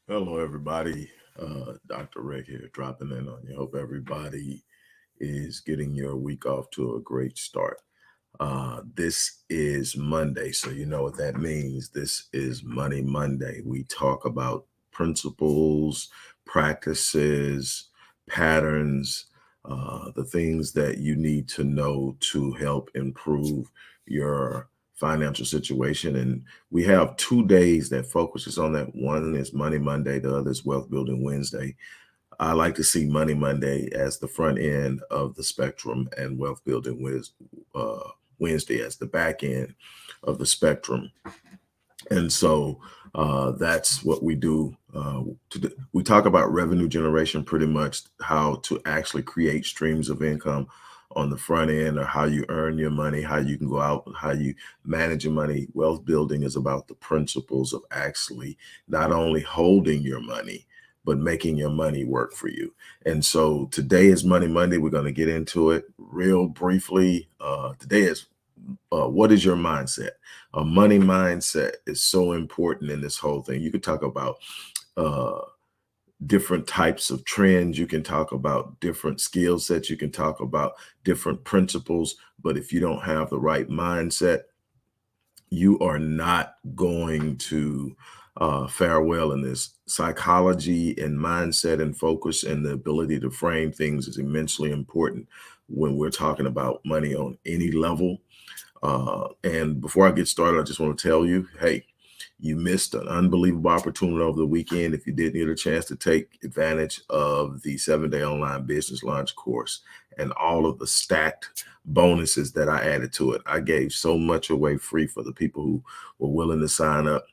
Hello, everybody. Dr. Rick here, dropping in on you. Hope everybody is getting your week off to a great start. This is Monday, so you know what that means. This is Money Monday. We talk about principles, practices, patterns, the things that you need to know to help improve your financial situation. And we have 2 days that focuses on that. One is Money Monday, the other is Wealth Building Wednesday. I like to see Money Monday as the front end of the spectrum and Wealth Building Wednesday as the back end of the spectrum. And so that's what we do. We talk about revenue generation, pretty much how to actually create streams of income on the front end, or how you earn your money, how you can go out, how you manage your money. Wealth building is about the principles of actually not only holding your money, but making your money work for you. And so today is Money Monday. We're going to get into it real briefly. Today is what is your mindset? A money mindset is so important in this whole thing. You could talk about uh, different types of trends. You can talk about different skill sets. You can talk about different principles. But if you don't have the right mindset, you are not going to fare well in this. Psychology and mindset and focus and the ability to frame things is immensely important when we're talking about money on any level. And before I get started, I just want to tell you, hey, you missed an unbelievable opportunity over the weekend. If you didn't get a chance to take advantage of the 7-day online business launch course and all of the stacked bonuses that I added to it, I gave so much away free for the people who were willing to sign up.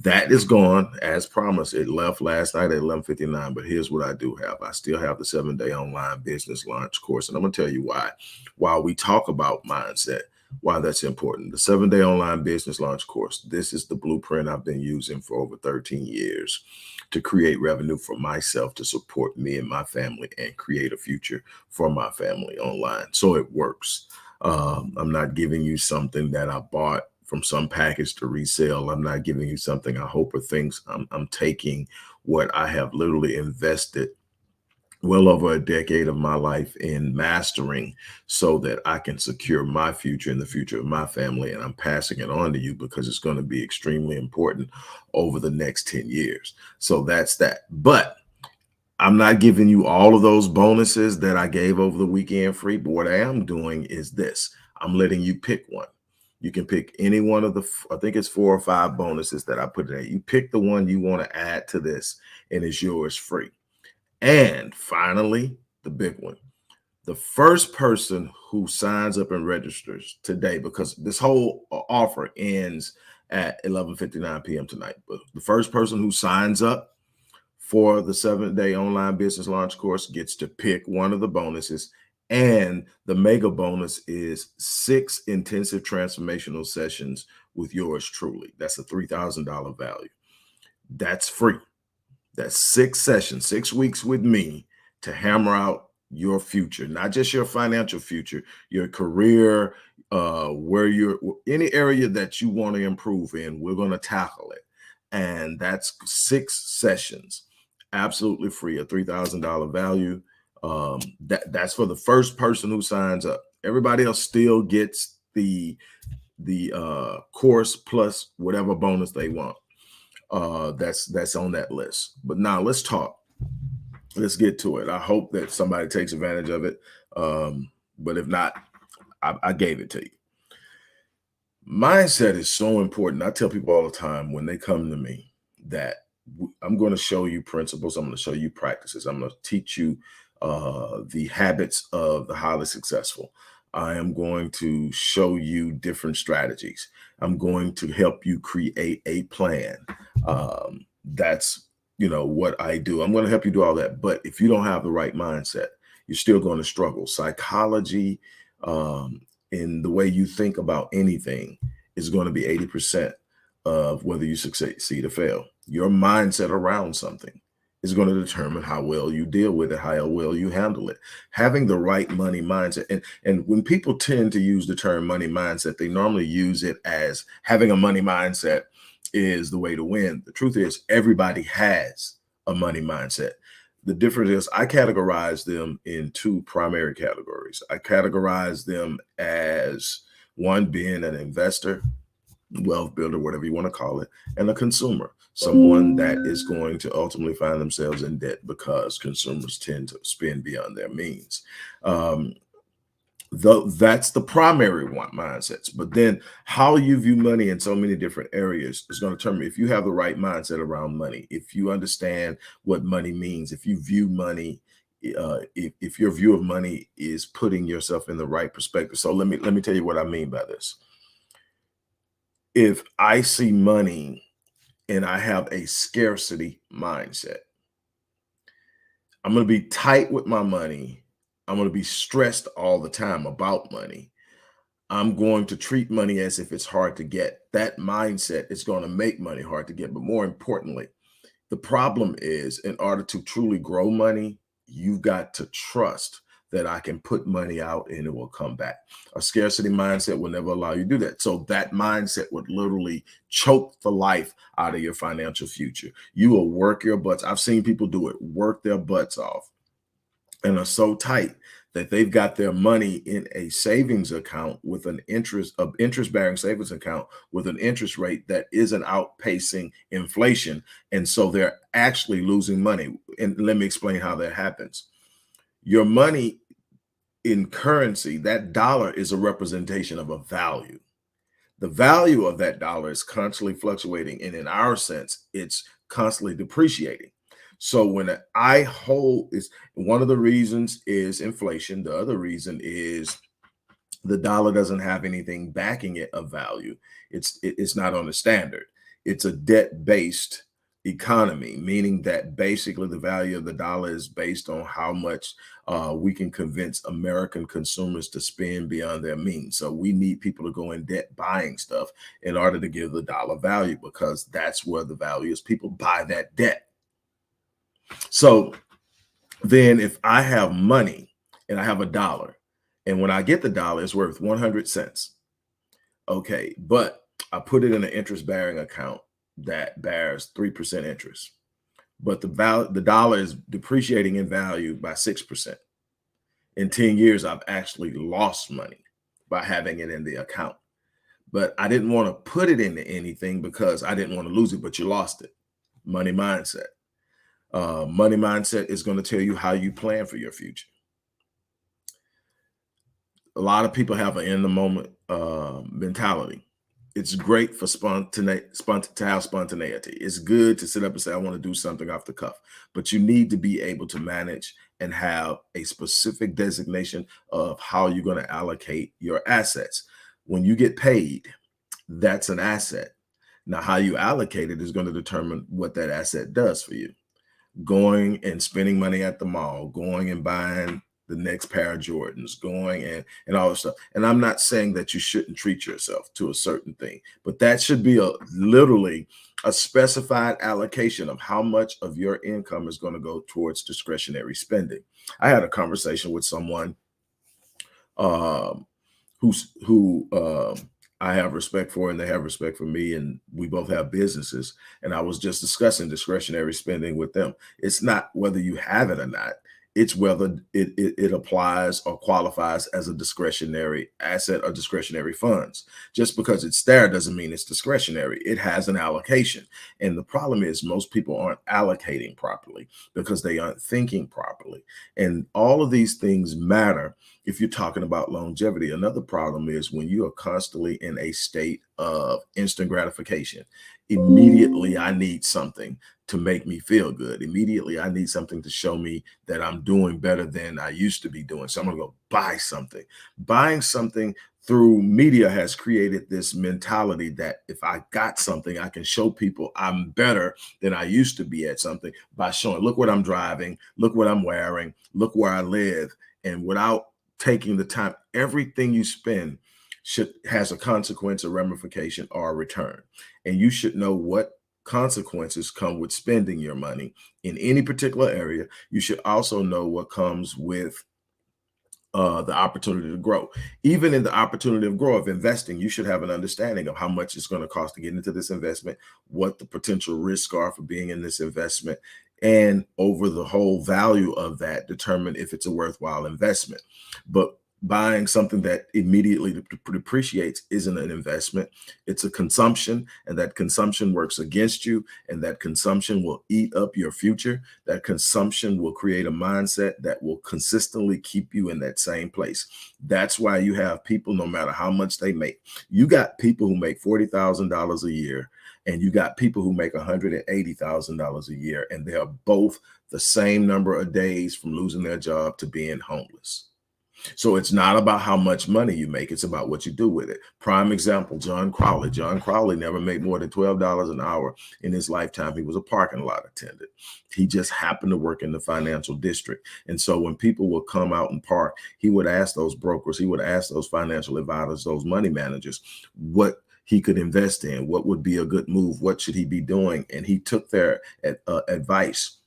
That is gone as promised. It left last night at 11:59. But here's what I do have. I still have the 7-day online business launch course. And I'm going to tell you why. While we talk about mindset, why that's important. The 7-day online business launch course. This is the blueprint I've been using for over 13 years to create revenue for myself, to support me and my family, and create a future for my family online. So it works. I'm not giving you something that I bought from some package to resell. I'm not giving you something I hope or thinks. I'm taking what I have literally invested well over a decade of my life in mastering so that I can secure my future and the future of my family. And I'm passing it on to you because it's going to be extremely important over the next 10 years. So that's that. But I'm not giving you all of those bonuses that I gave over the weekend free. But what I am doing is this: I'm letting you pick one. You can pick any one of the, I think it's 4 or 5 bonuses that I put in there. You pick the one you want to add to this, and it's yours free. And finally, the big one: the first person who signs up and registers today, because this whole offer ends at 11:59 p.m. tonight. But the first person who signs up for the 7-day online business launch course gets to pick one of the bonuses. And the mega bonus is 6 intensive transformational sessions with yours truly. That's a $3,000 value. That's free. That's 6 sessions, 6 weeks with me to hammer out your future, not just your financial future, your career, where you're, any area that you want to improve in, we're going to tackle it. And that's 6 sessions, absolutely free, a $3,000 value. That's for the first person who signs up. Everybody else still gets the course plus whatever bonus they want. That's on that list. But now let's talk. Let's get to it. I hope that somebody takes advantage of it. But if not, I gave it to you. Mindset is so important. I tell people all the time when they come to me that I'm going to show you principles. I'm going to show you practices. I'm going to teach you the habits of the highly successful. I am going to show you different strategies. I'm going to help you create a plan. That's what I do. I'm going to help you do all that. But if you don't have the right mindset, you're still going to struggle. Psychology, in the way you think about anything, is going to be 80% of whether you succeed or fail. Your mindset around something is going to determine how well you deal with it, how well you handle it. Having the right money mindset. And when people tend to use the term money mindset, they normally use it as having a money mindset is the way to win. The truth is, everybody has a money mindset. The difference is I categorize them in two primary categories. I categorize them as one being an investor, wealth builder, whatever you want to call it, and a consumer, someone that is going to ultimately find themselves in debt because consumers tend to spend beyond their means. Um, Though that's the primary one mindsets, but then how you view money in so many different areas is going to determine if you have the right mindset around money, if you understand what money means, if you view money, if your view of money is putting yourself in the right perspective. So let me tell you what I mean by this. If I see money and I have a scarcity mindset, I'm going to be tight with my money. I'm going to be stressed all the time about money. I'm going to treat money as if it's hard to get. That mindset is going to make money hard to get. But more importantly, the problem is in order to truly grow money, you've got to trust that I can put money out and it will come back. A scarcity mindset will never allow you to do that. So that mindset would literally choke the life out of your financial future. You will work your butts. I've seen people do it, work their butts off and are so tight that they've got their money in a savings account with an interest bearing savings account with an interest rate that isn't outpacing inflation. And so they're actually losing money. And let me explain how that happens. Your money in currency, that dollar is a representation of a value. The value of that dollar is constantly fluctuating. And in our sense, it's constantly depreciating. So when I hold is one of the reasons is inflation. The other reason is the dollar doesn't have anything backing it of value. It's not on a standard. It's a debt-based economy, meaning that basically the value of the dollar is based on how much we can convince American consumers to spend beyond their means. So we need people to go in debt buying stuff in order to give the dollar value because that's where the value is. People buy that debt. So then if I have money and I have a dollar, and when I get the dollar, it's worth 100 cents. Okay, but I put it in an interest bearing account that bears 3% interest. But the dollar is depreciating in value by 6%. In 10 years, I've actually lost money by having it in the account. But I didn't want to put it into anything because I didn't want to lose it, but you lost it. Money mindset. Money mindset is going to tell you how you plan for your future. A lot of people have an in the moment mentality. It's great for to have spontaneity. It's good to sit up and say, I want to do something off the cuff, but you need to be able to manage and have a specific designation of how you're going to allocate your assets. When you get paid, that's an asset. Now, how you allocate it is going to determine what that asset does for you. Going and spending money at the mall, going and buying the next pair of Jordans, going and all this stuff. And I'm not saying that you shouldn't treat yourself to a certain thing, but that should be literally a specified allocation of how much of your income is going to go towards discretionary spending. I had a conversation with someone um, who I have respect for, and they have respect for me, and we both have businesses. And I was just discussing discretionary spending with them. It's not whether you have it or not. It's whether it applies or qualifies as a discretionary asset or discretionary funds. Just because it's there doesn't mean it's discretionary. It has an allocation. And the problem is most people aren't allocating properly because they aren't thinking properly. And all of these things matter if you're talking about longevity. Another problem is when you are constantly in a state of instant gratification. Immediately, I need something to make me feel good. Immediately, I need something to show me that I'm doing better than I used to be doing. So I'm going to go buy something. Buying something through media has created this mentality that if I got something, I can show people I'm better than I used to be at something by showing, look what I'm driving, look what I'm wearing, look where I live. And without taking the time, everything you spend has a consequence, a ramification, or a return. And you should know what consequences come with spending your money in any particular area. You should also know what comes with the opportunity to grow. Even in the opportunity of growth of investing, you should have an understanding of how much it's going to cost to get into this investment, what the potential risks are for being in this investment, and over the whole value of that determine if it's a worthwhile investment. But buying something that immediately depreciates isn't an investment. It's a consumption, and that consumption works against you, and that consumption will eat up your future. That consumption will create a mindset that will consistently keep you in that same place. That's why you have people, no matter how much they make, you got people who make $40,000 a year, and you got people who make $180,000 a year, and they are both the same number of days from losing their job to being homeless. So it's not about how much money you make, it's about what you do with it. Prime example, John Crowley. John Crowley never made more than $12 an hour in his lifetime. He was a parking lot attendant. He just happened to work in the financial district. And so when people would come out and park, he would ask those brokers, he would ask those financial advisors, those money managers, what he could invest in, what would be a good move, what should he be doing? And he took their advice.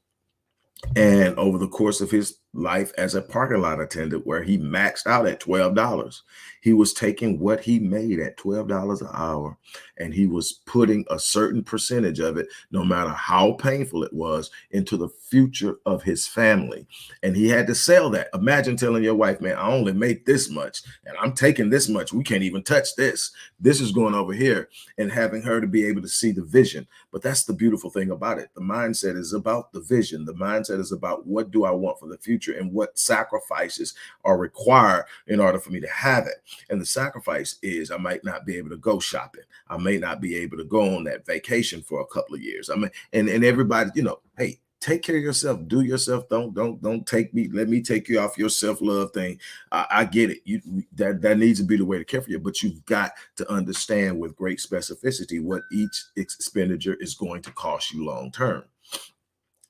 And over the course of his life as a parking lot attendant, where he maxed out at $12, he was taking what he made at $12 an hour, and he was putting a certain percentage of it, no matter how painful it was, into the future of his family. And he had to sell that. Imagine telling your wife, man, I only make this much, and I'm taking this much. We can't even touch this. This is going over here, and having her to be able to see the vision. But that's the beautiful thing about it. The mindset is about the vision. The mindset is about, what do I want for the future, and what sacrifices are required in order for me to have it. And the sacrifice is, I might not be able to go shopping. I may not be able to go on that vacation for a couple of years. I mean, and everybody, hey, take care of yourself, do yourself. Don't take me, let me take you off your self-love thing. I get it. That needs to be the way to care for you, but you've got to understand with great specificity what each expenditure is going to cost you long term.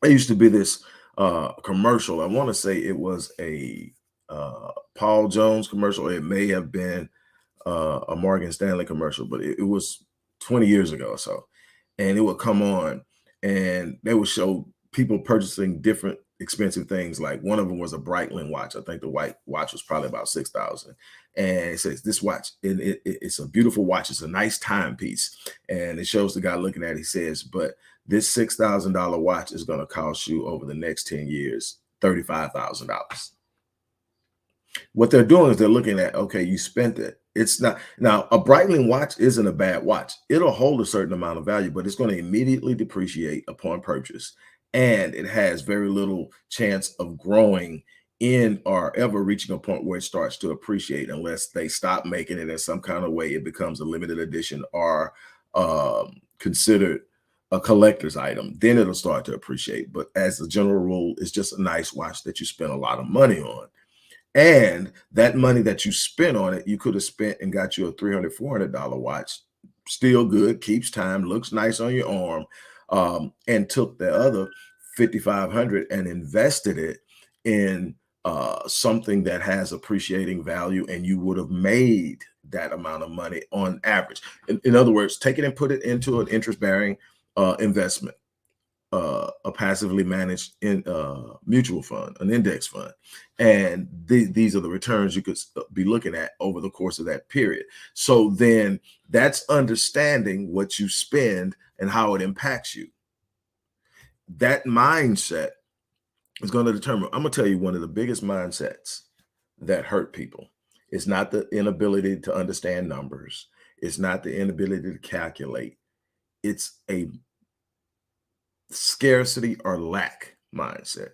There used to be this commercial. I want to say it was a Paul Jones commercial. It may have been a Morgan Stanley commercial, but it was 20 years ago or so. And it would come on, and they would show people purchasing different expensive things. Like one of them was a Breitling watch. I think the white watch was probably about 6,000. And it says, this watch, it's a beautiful watch. It's a nice timepiece. And it shows the guy looking at it. He says, but this $6,000 watch is going to cost you over the next 10 years, $35,000. What they're doing is they're looking at, okay, you spent it. It's not, now a Breitling watch isn't a bad watch. It'll hold a certain amount of value, but it's going to immediately depreciate upon purchase. And it has very little chance of growing in or ever reaching a point where it starts to appreciate, unless they stop making it in some kind of way. It becomes a limited edition or considered a collector's item. Then it'll start to appreciate. But as a general rule, it's just a nice watch that you spend a lot of money on. And that money that you spent on it, you could have spent and got you a $300, $400 watch, still good, keeps time, looks nice on your arm, and took the other 5,500 and invested it in something that has appreciating value, and you would have made that amount of money on average. In other words, take it and put it into an interest-bearing investment. A passively managed mutual fund, an index fund. And these are the returns you could be looking at over the course of that period. So then that's understanding what you spend and how it impacts you. That mindset is going to determine. I'm going to tell you, one of the biggest mindsets that hurt people is not the inability to understand numbers. It's not the inability to calculate. It's a scarcity or lack mindset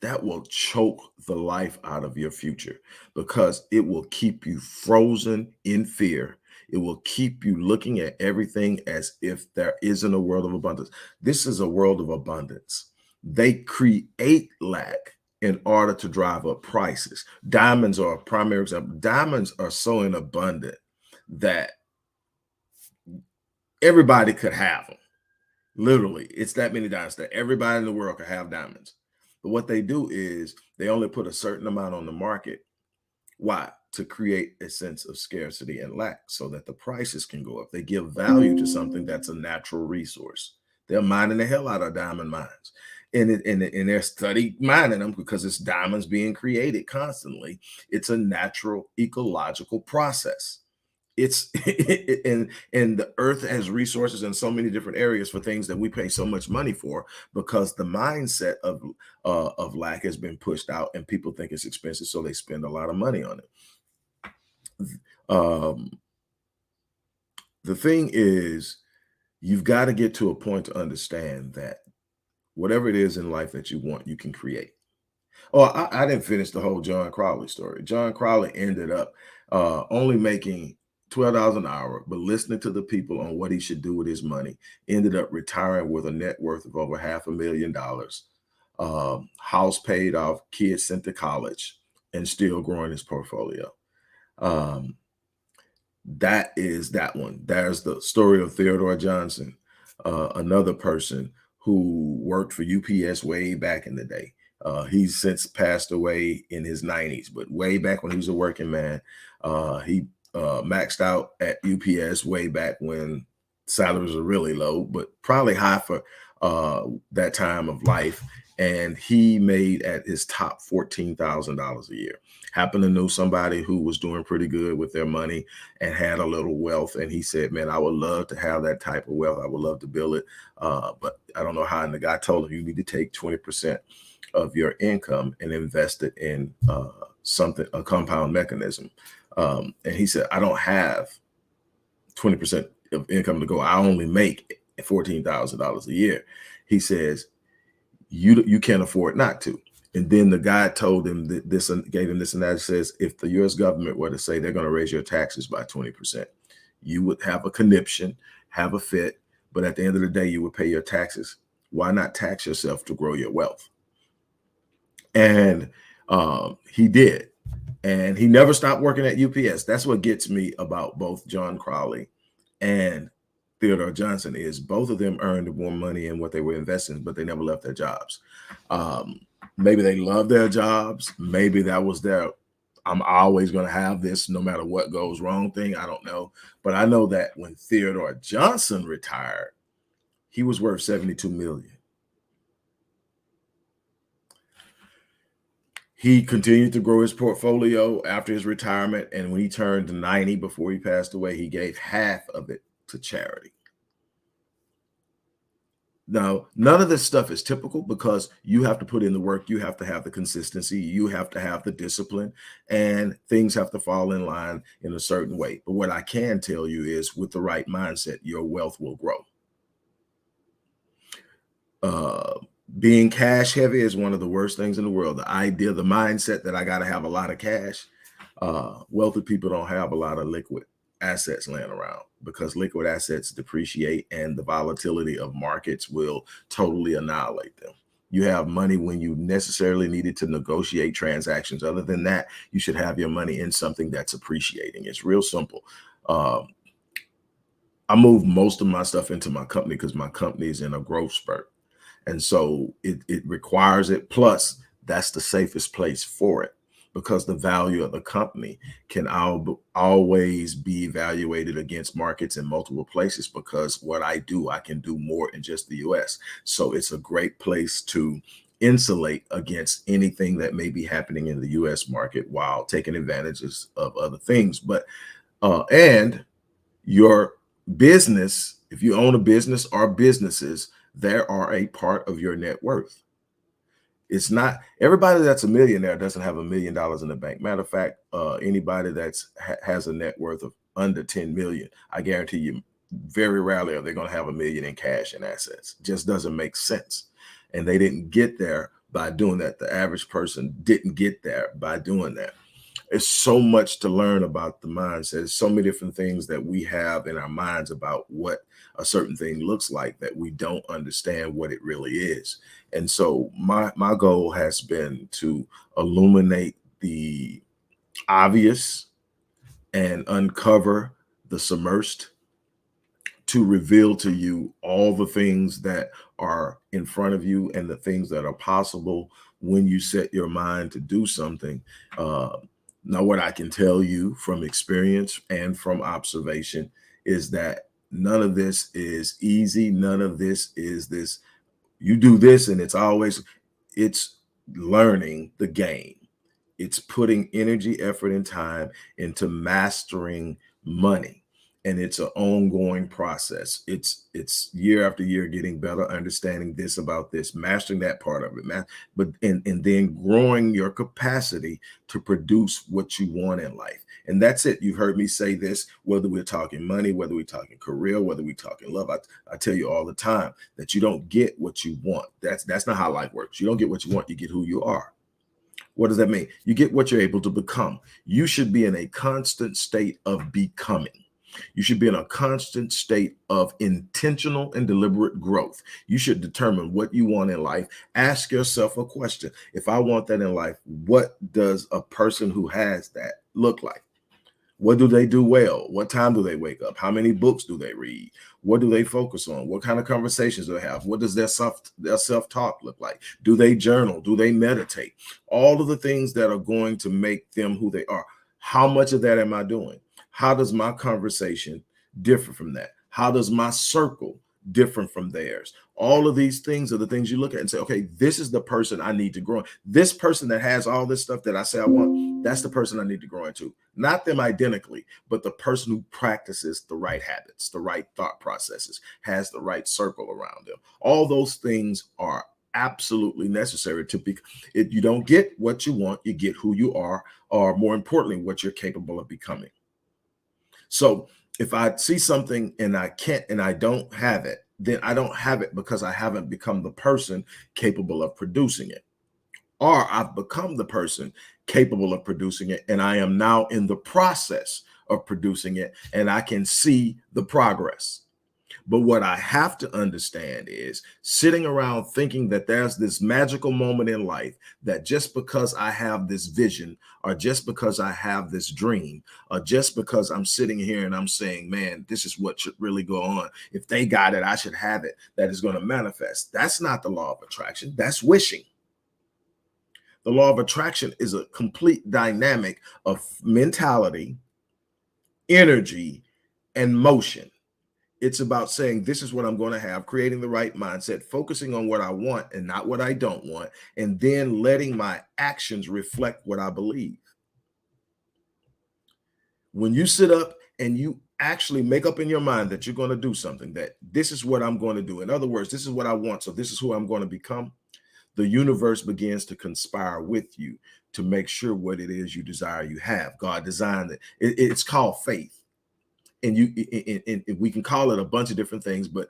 that will choke the life out of your future, because it will keep you frozen in fear. It will keep you looking at everything as if there isn't a world of abundance. This is a world of abundance. They create lack in order to drive up prices. Diamonds are a primary example. Diamonds are so in abundant that everybody could have them. Literally, it's that many diamonds that everybody in the world can have diamonds. But what they do is they only put a certain amount on the market. Why? To create a sense of scarcity and lack, so that the prices can go up. They give value to something that's a natural resource. They're mining the hell out of diamond mines. And they're study mining them because it's diamonds being created constantly. It's a natural ecological process. It's and the earth has resources in so many different areas for things that we pay so much money for, because the mindset of lack has been pushed out and people think it's expensive, so they spend a lot of money on it. Um, the thing is, you've got to get to a point to understand that whatever it is in life that you want, you can create. Oh, I didn't finish the whole John Crowley story. John Crowley ended up only making $12 an hour, but listening to the people on what he should do with his money, ended up retiring with a net worth of over $500,000, house paid off, kids sent to college, and still growing his portfolio. Um, that is that one. There's the story of Theodore Johnson, another person who worked for UPS way back in the day. He's since passed away in his 90s, but way back when he was a working man, he maxed out at UPS way back when salaries were really low, but probably high for that time of life. And he made at his top $14,000 a year. Happened to know somebody who was doing pretty good with their money and had a little wealth. And he said, man, I would love to have that type of wealth. I would love to build it. But I don't know how. And the guy told him, you need to take 20% of your income and invest it in something, a compound mechanism. And he said, I don't have 20% of income to go. I only make $14,000 a year. He says, you can't afford not to. And then the guy told him that this and gave him this and that. Says, if the US government were to say they're going to raise your taxes by 20%, you would have a conniption, have a fit, but at the end of the day, you would pay your taxes. Why not tax yourself to grow your wealth? And he did. And he never stopped working at UPS. That's what gets me about both John Crowley and Theodore Johnson, is both of them earned more money in what they were investing, but they never left their jobs. Maybe they love their jobs. Maybe that was their, I'm always going to have this no matter what goes wrong thing. I don't know. But I know that when Theodore Johnson retired, he was worth 72 million. He continued to grow his portfolio after his retirement. And when he turned 90 before he passed away, he gave half of it to charity. Now, none of this stuff is typical because you have to put in the work. You have to have the consistency. You have to have the discipline, and things have to fall in line in a certain way. But what I can tell you is, with the right mindset, your wealth will grow. Being cash heavy is one of the worst things in the world. The idea, the mindset that I got to have a lot of cash. Wealthy people don't have a lot of liquid assets laying around, because liquid assets depreciate and the volatility of markets will totally annihilate them. You have money when you necessarily needed to negotiate transactions. Other than that, you should have your money in something that's appreciating. It's real simple. I move most of my stuff into my company because my company is in a growth spurt. And so it requires it. Plus, that's the safest place for it, because the value of the company can always be evaluated against markets in multiple places, because what I do, I can do more in just the US. So it's a great place to insulate against anything that may be happening in the US market while taking advantages of other things. But and your business, if you own a business or businesses, there are a part of your net worth. It's not everybody that's a millionaire doesn't have $1 million in the bank. Matter of fact, anybody that's has a net worth of under 10 million, I guarantee you, very rarely are they going to have $1 million in cash and assets. Just doesn't make sense. And they didn't get there by doing that. The average person didn't get there by doing that. It's so much to learn about the mindset. There's so many different things that we have in our minds about what a certain thing looks like, that we don't understand what it really is. And so my goal has been to illuminate the obvious and uncover the submersed, to reveal to you all the things that are in front of you and the things that are possible when you set your mind to do something. Now, what I can tell you from experience and from observation is that none of this is easy. None of this is this. You do this and it's learning the game. It's putting energy, effort, and time into mastering money. And it's an ongoing process. It's year after year getting better, understanding this about this, mastering that part of it, man. But and then growing your capacity to produce what you want in life. And that's it. You've heard me say this, whether we're talking money, whether we're talking career, whether we're talking love. I tell you all the time that you don't get what you want. That's not how life works. You don't get what you want, you get who you are. What does that mean? You get what you're able to become. You should be in a constant state of becoming. You should be in a constant state of intentional and deliberate growth. You should determine what you want in life. Ask yourself a question. If I want that in life, what does a person who has that look like? What do they do well? What time do they wake up? How many books do they read? What do they focus on? What kind of conversations do they have? What does their self-talk look like? Do they journal? Do they meditate? All of the things that are going to make them who they are. How much of that am I doing? How does my conversation differ from that? How does my circle differ from theirs? All of these things are the things you look at and say, okay, this is the person I need to grow. This person that has all this stuff that I say I want, that's the person I need to grow into. Not them identically, but the person who practices the right habits, the right thought processes, has the right circle around them. All those things are absolutely necessary to be. If you don't get what you want, you get who you are, or more importantly, what you're capable of becoming. So if I see something and I can't and I don't have it, then I don't have it because I haven't become the person capable of producing it. Or I've become the person capable of producing it, and I am now in the process of producing it, and I can see the progress. But what I have to understand is sitting around thinking that there's this magical moment in life that just because I have this vision, or just because I have this dream, or just because I'm sitting here and I'm saying, man, this is what should really go on. If they got it, I should have it. That is going to manifest. That's not the law of attraction. That's wishing. The law of attraction is a complete dynamic of mentality, energy, and motion. It's about saying, this is what I'm going to have, creating the right mindset, focusing on what I want and not what I don't want, and then letting my actions reflect what I believe. When you sit up and you actually make up in your mind that you're going to do something, that this is what I'm going to do. In other words, this is what I want, so this is who I'm going to become. The universe begins to conspire with you to make sure what it is you desire you have. God designed it. It's called faith. And we can call it a bunch of different things, but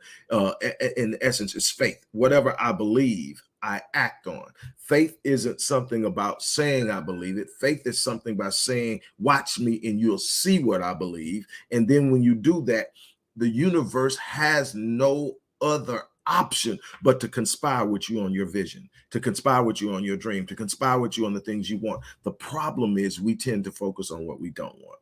in essence, it's faith. Whatever I believe, I act on. Faith isn't something about saying I believe it. Faith is something by saying, watch me and you'll see what I believe. And then when you do that, the universe has no other option but to conspire with you on your vision, to conspire with you on your dream, to conspire with you on the things you want. The problem is we tend to focus on what we don't want.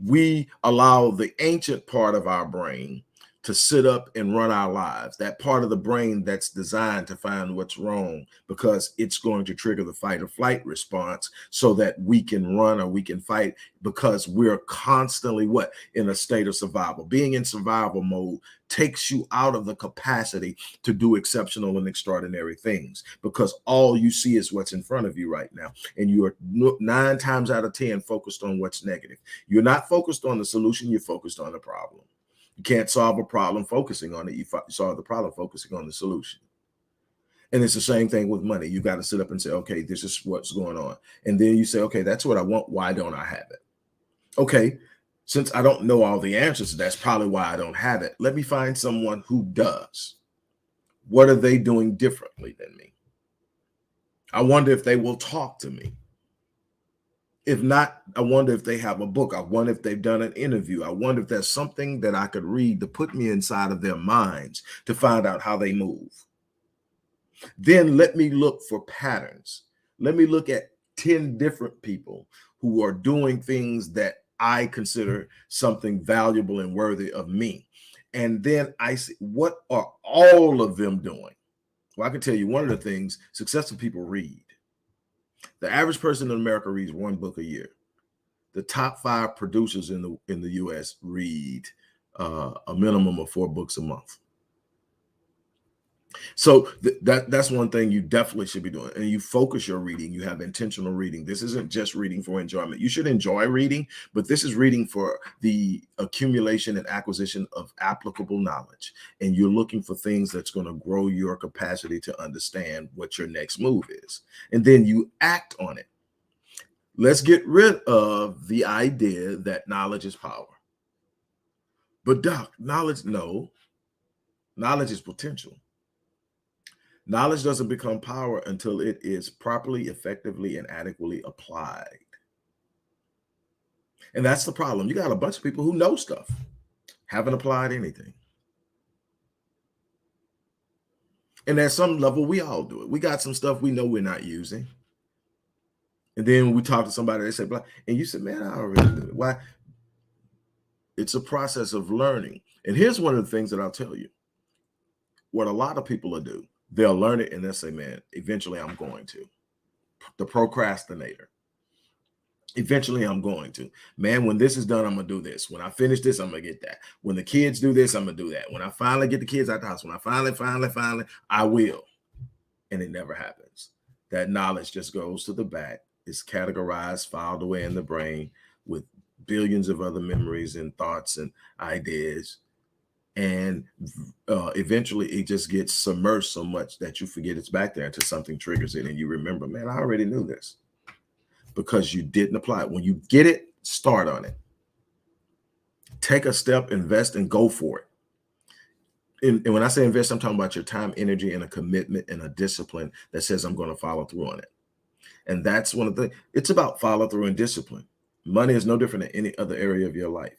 We allow the ancient part of our brain to sit up and run our lives, that part of the brain that's designed to find what's wrong, because it's going to trigger the fight or flight response so that we can run or we can fight, because we're constantly what? In a state of survival. Being in survival mode takes you out of the capacity to do exceptional and extraordinary things, because all you see is what's in front of you right now. And you are 9 times out of 10 focused on what's negative. You're not focused on the solution, you're focused on the problem. You can't solve a problem focusing on it. You solve the problem focusing on the solution. And it's the same thing with money. You got to sit up and say, okay, this is what's going on. And then you say, okay, that's what I want. Why don't I have it? Okay, since I don't know all the answers, that's probably why I don't have it. Let me find someone who does. What are they doing differently than me? I wonder if they will talk to me. If not, I wonder if they have a book. I wonder if they've done an interview. I wonder if there's something that I could read to put me inside of their minds to find out how they move. Then let me look for patterns. Let me look at 10 different people who are doing things that I consider something valuable and worthy of me. And then I see, what are all of them doing? Well, I can tell you one of the things successful people read. The average person in America reads 1 book a year. The top 5 producers in the U.S. read a minimum of 4 books a month. So that's one thing you definitely should be doing. And you focus your reading. You have intentional reading. This isn't just reading for enjoyment. You should enjoy reading, but this is reading for the accumulation and acquisition of applicable knowledge. And you're looking for things that's going to grow your capacity to understand what your next move is. And then you act on it. Let's get rid of the idea that knowledge is power. But doc, knowledge, no, knowledge is potential. Knowledge doesn't become power until it is properly, effectively, and adequately applied. And that's the problem. You got a bunch of people who know stuff, haven't applied anything. And at some level, we all do it. We got some stuff we know we're not using. And then when we talk to somebody, they say, blah, and you said, man, I already knew it. Why? It's a process of learning. And here's one of the things that I'll tell you. What a lot of people will do, they'll learn it and they'll say, man, eventually I'm going to. The procrastinator. Eventually I'm going to. Man, when this is done, I'm going to do this. When I finish this, I'm going to get that. When the kids do this, I'm going to do that. When I finally get the kids out the house, when I finally, I will. And it never happens. That knowledge just goes to the back. It's categorized, filed away in the brain with billions of other memories and thoughts and ideas. And eventually it just gets submerged so much that you forget it's back there until something triggers it and you remember, man, I already knew this, because you didn't apply it. When you get it, start on it. Take a step, invest, and go for it. And when I say invest, I'm talking about your time, energy, and a commitment and a discipline that says I'm going to follow through on it. And that's one of the, it's about follow through and discipline. Money is no different than any other area of your life.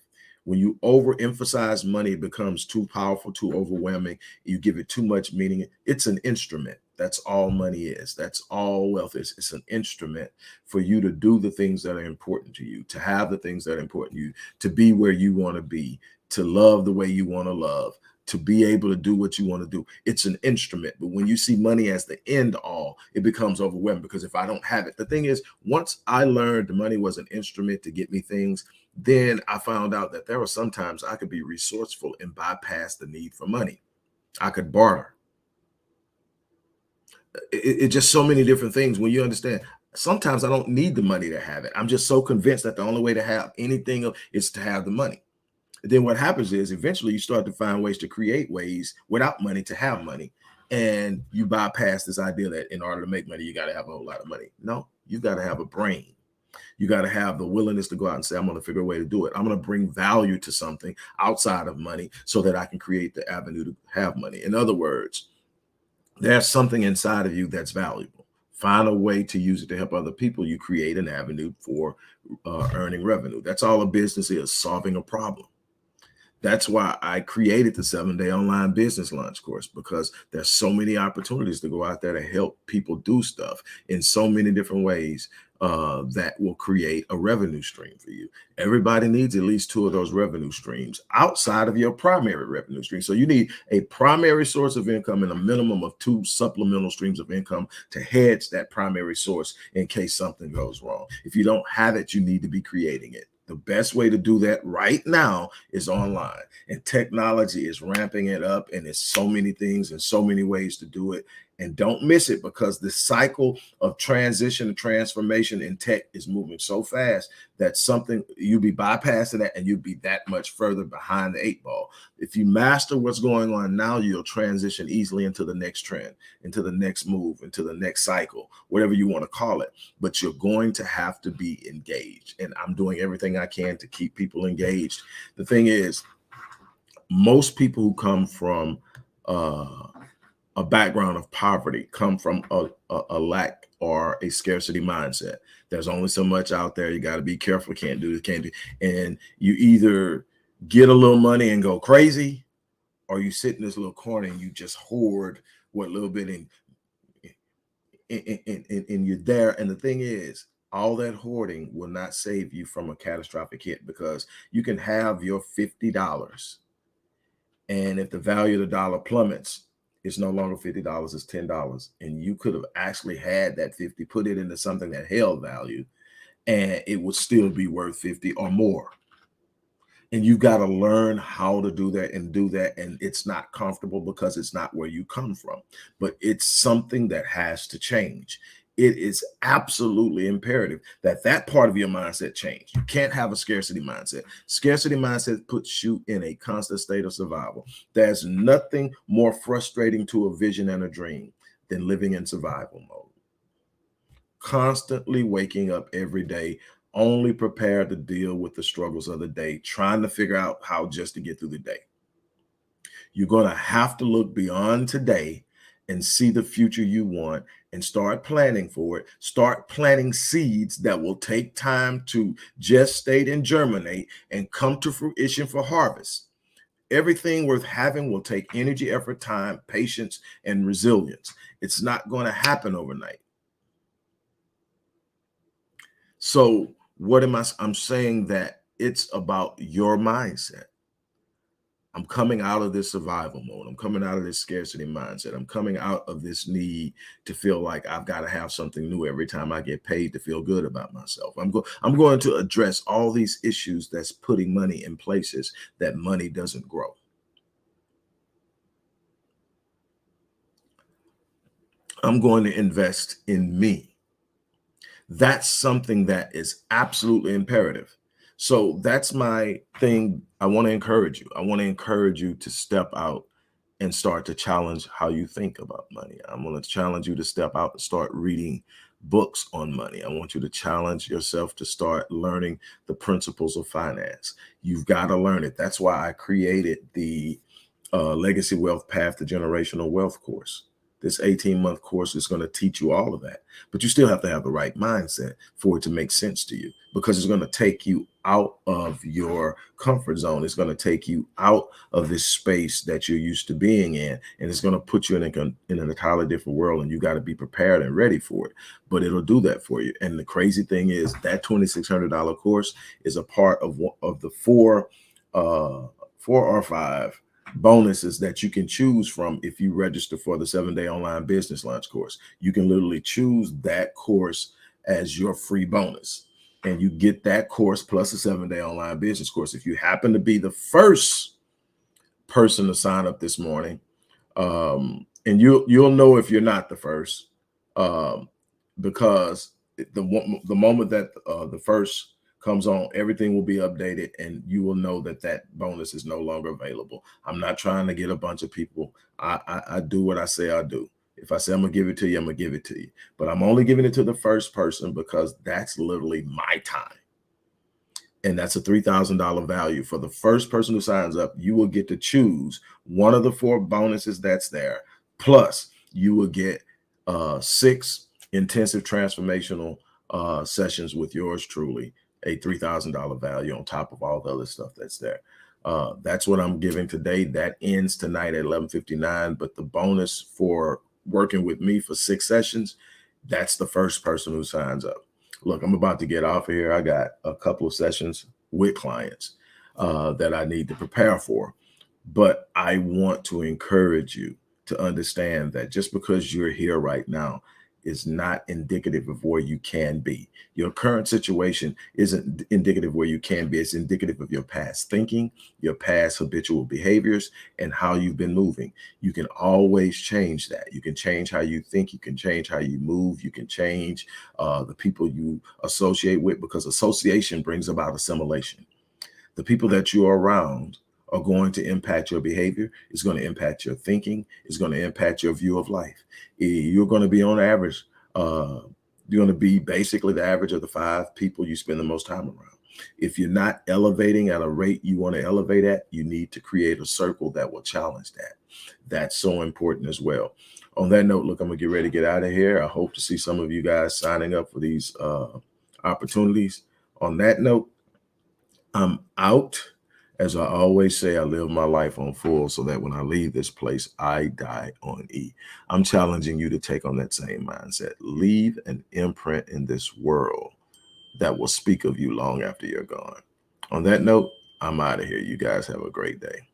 When you overemphasize money, it becomes too powerful, too overwhelming. You give it too much meaning. It's an instrument. That's all money is. That's all wealth is. It's an instrument for you to do the things that are important to you, to have the things that are important to you, to be where you want to be, to love the way you want to love, to be able to do what you want to do. It's an instrument. But when you see money as the end all, it becomes overwhelming, because if I don't have it, the thing is, once I learned money was an instrument to get me things, then I found out that there were sometimes I could be resourceful and bypass the need for money. I could barter. It's just so many different things when you understand. Sometimes I don't need the money to have it. I'm just so convinced that the only way to have anything is to have the money. Then what happens is eventually you start to find ways to create ways without money to have money. And you bypass this idea that in order to make money, you got to have a whole lot of money. No, you got to have a brain. You got to have the willingness to go out and say, I'm going to figure a way to do it. I'm going to bring value to something outside of money so that I can create the avenue to have money. In other words, there's something inside of you that's valuable. Find a way to use it to help other people. You create an avenue for earning revenue. That's all a business is, solving a problem. That's why I created the 7-day online business launch course, because there's so many opportunities to go out there to help people do stuff in so many different ways that will create a revenue stream for you. Everybody needs at least 2 of those revenue streams outside of your primary revenue stream. So you need a primary source of income and a minimum of 2 supplemental streams of income to hedge that primary source in case something goes wrong. If you don't have it, you need to be creating it. The best way to do that right now is online, and technology is ramping it up, and there's so many things and so many ways to do it. And don't miss it, because the cycle of transition and transformation in tech is moving so fast that something you'll be bypassing that and you'll be that much further behind the 8 ball. If you master what's going on now, you'll transition easily into the next trend, into the next move, into the next cycle, whatever you want to call it. But you're going to have to be engaged. And I'm doing everything I can to keep people engaged. The thing is, most people who come from a background of poverty come from a lack or a scarcity mindset. There's only so much out there. You got to be careful. Can't do this, can't do. And you either get a little money and go crazy, or you sit in this little corner and you just hoard what little bit and you're there. And the thing is, all that hoarding will not save you from a catastrophic hit, because you can have your $50, and if the value of the dollar plummets, it's no longer $50, it's $10. And you could have actually had that 50, put it into something that held value, and it would still be worth 50 or more. And you've got to learn how to do that and do that. And it's not comfortable because it's not where you come from, but it's something that has to change. It is absolutely imperative that that part of your mindset change. You can't have a scarcity mindset. Scarcity mindset puts you in a constant state of survival. There's nothing more frustrating to a vision and a dream than living in survival mode. Constantly waking up every day, only prepared to deal with the struggles of the day, trying to figure out how just to get through the day. You're going to have to look beyond today and see the future you want and start planning for it. Start planting seeds that will take time to gestate and germinate and come to fruition for harvest. Everything worth having will take energy, effort, time, patience, and resilience. It's not going to happen overnight. So what am I? I'm saying that it's about your mindset. I'm coming out of this survival mode. I'm coming out of this scarcity mindset. I'm coming out of this need to feel like I've got to have something new every time I get paid to feel good about myself. I'm going to address all these issues that's putting money in places that money doesn't grow. I'm going to invest in me. That's something that is absolutely imperative. So that's my thing. I want to encourage you. I want to encourage you to step out and start to challenge how you think about money. I'm going to challenge you to step out and start reading books on money. I want you to challenge yourself to start learning the principles of finance. You've got to learn it. That's why I created the Legacy Wealth Path to Generational Wealth course. This 18-month course is going to teach you all of that, but you still have to have the right mindset for it to make sense to you, because it's going to take you out of your comfort zone. It's going to take you out of this space that you're used to being in, and it's going to put you in an entirely different world, and you got to be prepared and ready for it, but it'll do that for you. And the crazy thing is that $2,600 course is a part of the four or five bonuses that you can choose from. If you register for the 7-day online business launch course, you can literally choose that course as your free bonus, and you get that course plus a 7-day online business course. If you happen to be the first person to sign up this morning, and you'll know if you're not the first, because the moment that the first comes on, everything will be updated and you will know that that bonus is no longer available. I'm not trying to get a bunch of people. I do what I say I do. If I say I'm gonna give it to you, I'm gonna give it to you. But I'm only giving it to the first person because that's literally my time. And that's a $3,000 value. For the first person who signs up, you will get to choose one of the 4 bonuses that's there. Plus, you will get 6 intensive transformational sessions with yours truly, a $3,000 value on top of all the other stuff that's there. That's what I'm giving today. That ends tonight at 11:59. But the bonus for working with me for 6 sessions, that's the first person who signs up. Look, I'm about to get off of here. I got a couple of sessions with clients that I need to prepare for. But I want to encourage you to understand that just because you're here right now is not indicative of where you can be. Your current situation isn't indicative where you can be. It's indicative of your past thinking, your past habitual behaviors, and how you've been moving. You can always change that. You can change how you think. You can change how you move. You can change the people you associate with, because association brings about assimilation. The people that you're around are going to impact your behavior. It's going to impact your thinking. It's going to impact your view of life. You're going to be on average. You're going to be basically the average of the 5 people you spend the most time around. If you're not elevating at a rate you want to elevate at, you need to create a circle that will challenge that. That's so important as well. On that note, look, I'm going to get ready to get out of here. I hope to see some of you guys signing up for these opportunities. On that note, I'm out. As I always say, I live my life on full so that when I leave this place, I die on E. I'm challenging you to take on that same mindset. Leave an imprint in this world that will speak of you long after you're gone. On that note, I'm out of here. You guys have a great day.